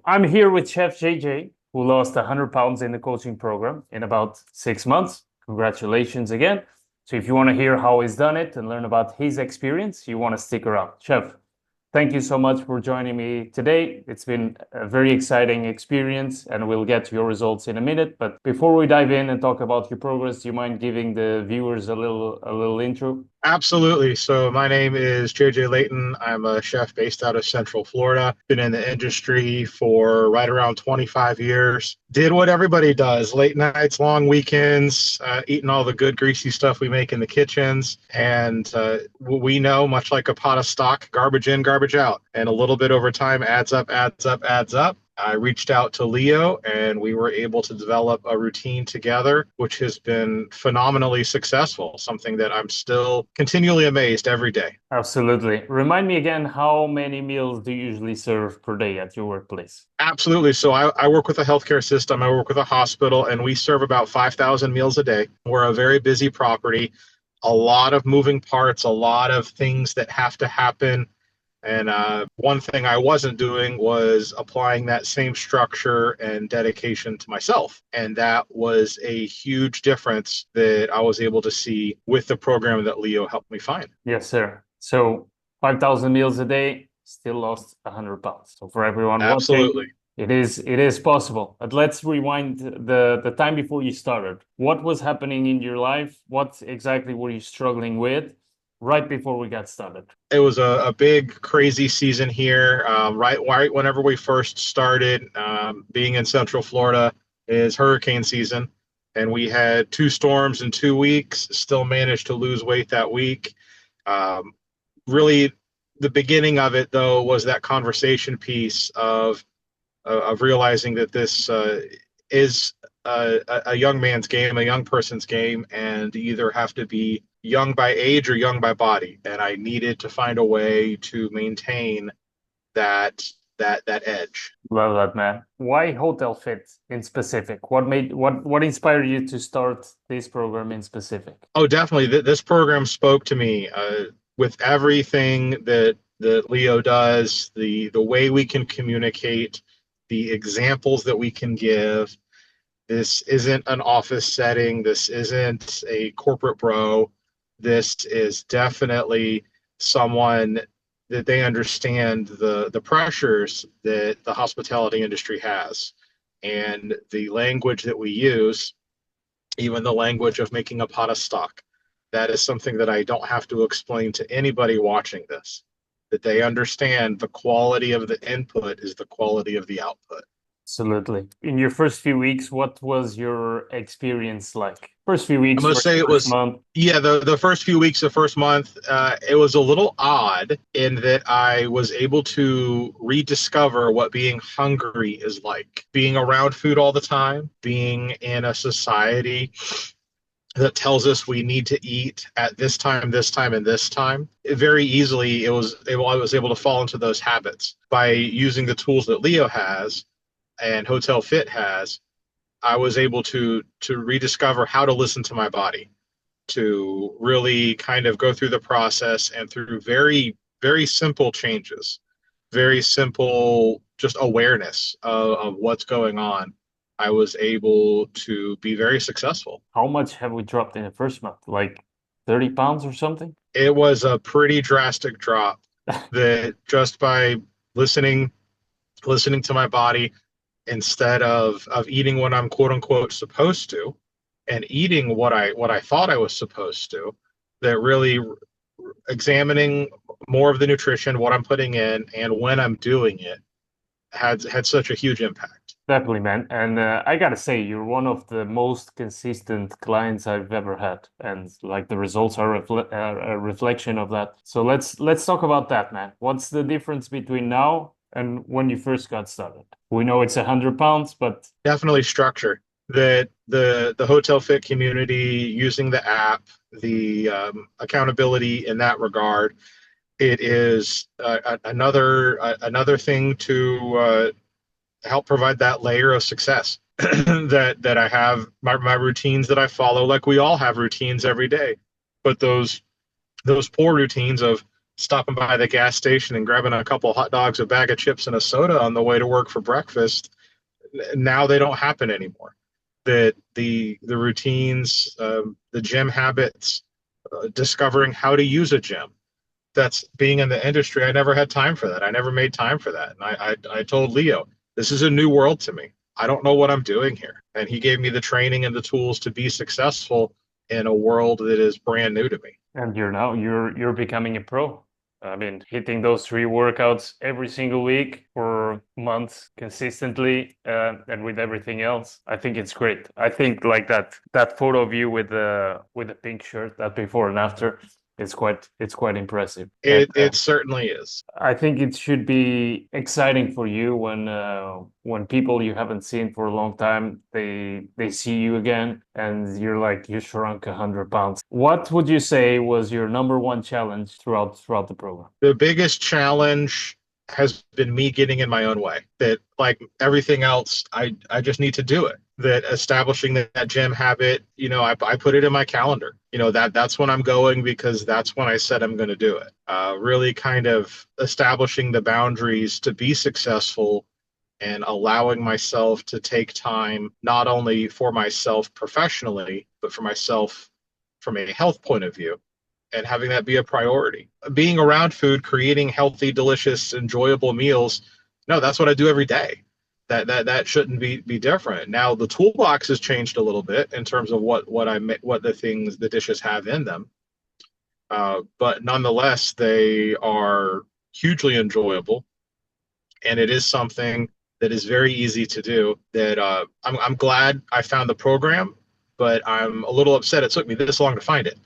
I'm here with Chef JJ, who lost 100 pounds in the coaching program in about 6 months. Congratulations again. So, if you want to hear how he's done it and learn about his experience, you want to stick around. Chef, thank you so much for joining me today. It's been a very exciting experience, and we'll get to your results in a minute. But before we dive in and talk about your progress, do you mind giving the viewers a little intro? Absolutely. So my name is JJ Layton. I'm a chef based out of Central Florida. Been in the industry for right around 25 years. Did what everybody does: late nights, long weekends, eating all the good greasy stuff we make in the kitchens. And we know, much like a pot of stock, garbage in, garbage out. And a little bit over time adds up, adds up, adds up. I reached out to Leo and we were able to develop a routine together, which has been phenomenally successful, something that I'm still continually amazed every day. Absolutely. Remind me again, how many meals do you usually serve per day at your workplace? Absolutely. So I work with a healthcare system, I work with a hospital, and we serve about 5,000 meals a day. We're a very busy property, a lot of moving parts, a lot of things that have to happen. And one thing I wasn't doing was applying that same structure and dedication to myself. And that was a huge difference that I was able to see with the program that Leo helped me find. Yes, sir. So 5,000 meals a day, still lost 100 pounds. So for everyone watching, Absolutely. it is possible. But let's rewind the time before you started. What was happening in your life? What exactly were you struggling with right before we got started? It was a big, crazy season here. Right whenever we first started, being in Central Florida is hurricane season. And we had two storms in 2 weeks, still managed to lose weight that week. Um, Really, the beginning of it, though, was that conversation piece of realizing that this is a young man's game, a young person's game, and you either have to be young by age or young by body. And I needed to find a way to maintain that that edge. Love that, man. Why Hotel Fit in specific? What inspired you to start this program in specific? Oh, definitely. This program spoke to me with everything that Leo does, the way we can communicate, the examples that we can give. This isn't an office setting. This isn't a corporate bro. This is definitely someone that they understand the pressures that the hospitality industry has, and the language that we use, even the language of making a pot of stock. That is something that I don't have to explain to anybody watching this, that they understand the quality of the input is the quality of the output. Absolutely. In your first few weeks, what was your experience like? First few I weeks, must first say it first was, month. yeah, the first few weeks, the first month, it was a little odd in that I was able to rediscover what being hungry is like. Being around food all the time, being in a society that tells us we need to eat at this time, and this time. Very easily, I was able to fall into those habits by using the tools that Leo has and Hotel Fit has. I was able to rediscover how to listen to my body, to really kind of go through the process and through very, very simple changes, very simple just awareness of what's going on. I was able to be very successful. How much have we dropped in the first month? Like 30 pounds or something? It was a pretty drastic drop that just by listening listening to my body, instead of eating what I'm quote unquote supposed to and eating what I thought I was supposed to, that really examining more of the nutrition, what I'm putting in, and when I'm doing it had such a huge impact. Definitely, man. And I gotta say, you're one of the most consistent clients I've ever had, and like the results are a reflection of that. So let's talk about that, man. What's the difference between now and when you first got started? We know it's 100 pounds, but Definitely structure that the Hotel Fit community using the app, the accountability in that regard. It is another thing to help provide that layer of success that I have my routines that I follow. Like we all have routines every day, but those poor routines of stopping by the gas station and grabbing a couple hot dogs, a bag of chips, and a soda on the way to work for breakfast. Now they don't happen anymore. That the routines, the gym habits, discovering how to use a gym. That's being in the industry. I never had time for that. I never made time for that. And I told Leo, this is a new world to me. I don't know what I'm doing here. And he gave me the training and the tools to be successful in a world that is brand new to me. And you're becoming a pro. I mean, hitting those 3 workouts every single week for months consistently, and with everything else, I think it's great. I think like that photo of you with the pink shirt, that before and after, it's quite impressive. And It certainly is. I think it should be exciting for you when people you haven't seen for a long time, they see you again and you're like you shrunk 100 pounds. What would you say was your number one challenge throughout the program? The biggest challenge has been me getting in my own way. That, like everything else, I just need to do it. That establishing that gym habit, I put it in my calendar. That's when I'm going because that's when I said I'm going to do it. Really kind of establishing the boundaries to be successful and allowing myself to take time not only for myself professionally, but for myself from a health point of view, and having that be a priority. Being around food, creating healthy, delicious, enjoyable meals. No, that's what I do every day. That shouldn't be different. Now the toolbox has changed a little bit in terms of what the dishes have in them, but nonetheless they are hugely enjoyable, and it is something that is very easy to do. That I'm glad I found the program, but I'm a little upset it took me this long to find it.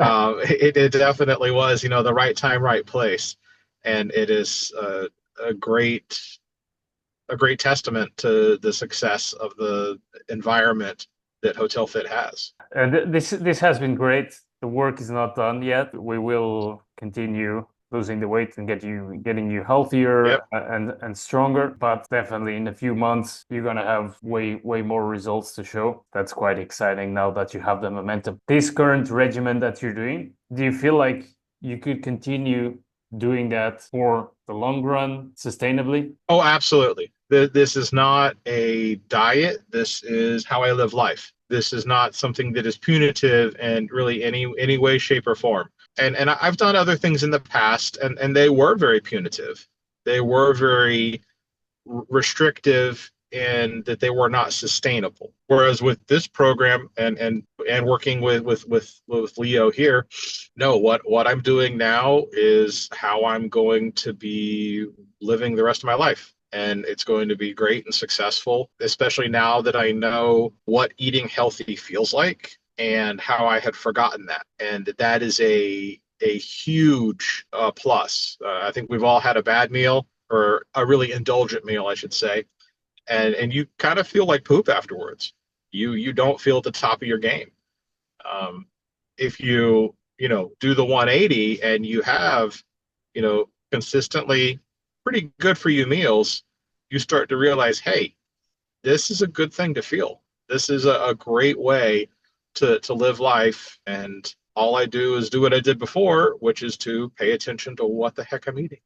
It definitely was, the right time, right place, and it is a great testament to the success of the environment that Hotel Fit has. This has been great. The work is not done yet. We will continue losing the weight and getting you healthier. Yep. And stronger. But definitely in a few months, you're gonna have way more results to show. That's quite exciting now that you have the momentum. This current regimen that you're doing, do you feel like you could continue doing that for the long run sustainably? Oh, absolutely. This is not a diet. This is how I live life. This is not something that is punitive in really any way, shape, or form. And I've done other things in the past, and they were very punitive. They were very restrictive in that they were not sustainable. Whereas with this program and working with Leo here, no, what I'm doing now is how I'm going to be living the rest of my life. And it's going to be great and successful, especially now that I know what eating healthy feels like and how I had forgotten that. And that is a huge plus. I think we've all had a bad meal, or a really indulgent meal, I should say, and you kind of feel like poop afterwards. You don't feel at the top of your game. If you do the 180 and you have consistently pretty good for you meals, you start to realize, hey, this is a good thing to feel. This is a great way to live life, and all I do is do what I did before, which is to pay attention to what the heck I'm eating.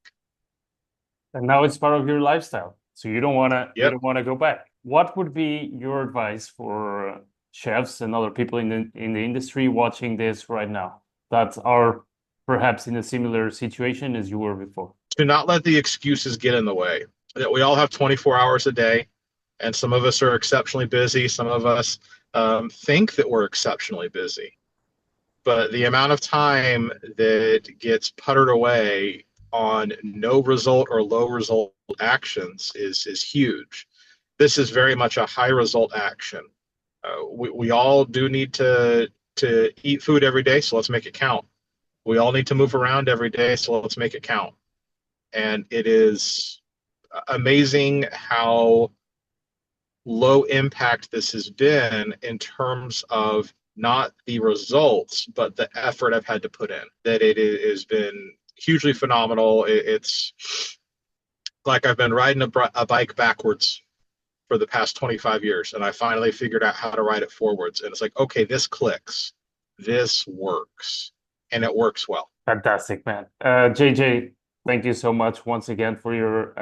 And now it's part of your lifestyle. So you don't Yep. want to go back. What would be your advice for chefs and other people in the industry watching this right now that are perhaps in a similar situation as you were before? To not let the excuses get in the way. That we all have 24 hours a day, and some of us are exceptionally busy. Some of us think that we're exceptionally busy. But the amount of time that gets puttered away on no result or low result actions is huge. This is very much a high result action. We all do need to eat food every day, so let's make it count. We all need to move around every day, so let's make it count. And it is amazing how low impact this has been in terms of not the results, but the effort I've had to put in. That it has been hugely phenomenal. It's like I've been riding a bike backwards for the past 25 years, and I finally figured out how to ride it forwards. And it's like, okay, this clicks, this works, and it works well. Fantastic, man. JJ, thank you so much once again for your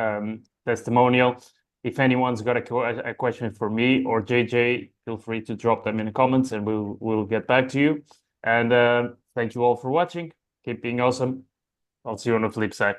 testimonial. If anyone's got a question for me or JJ, feel free to drop them in the comments and we'll get back to you. And thank you all for watching. Keep being awesome. I'll see you on the flip side.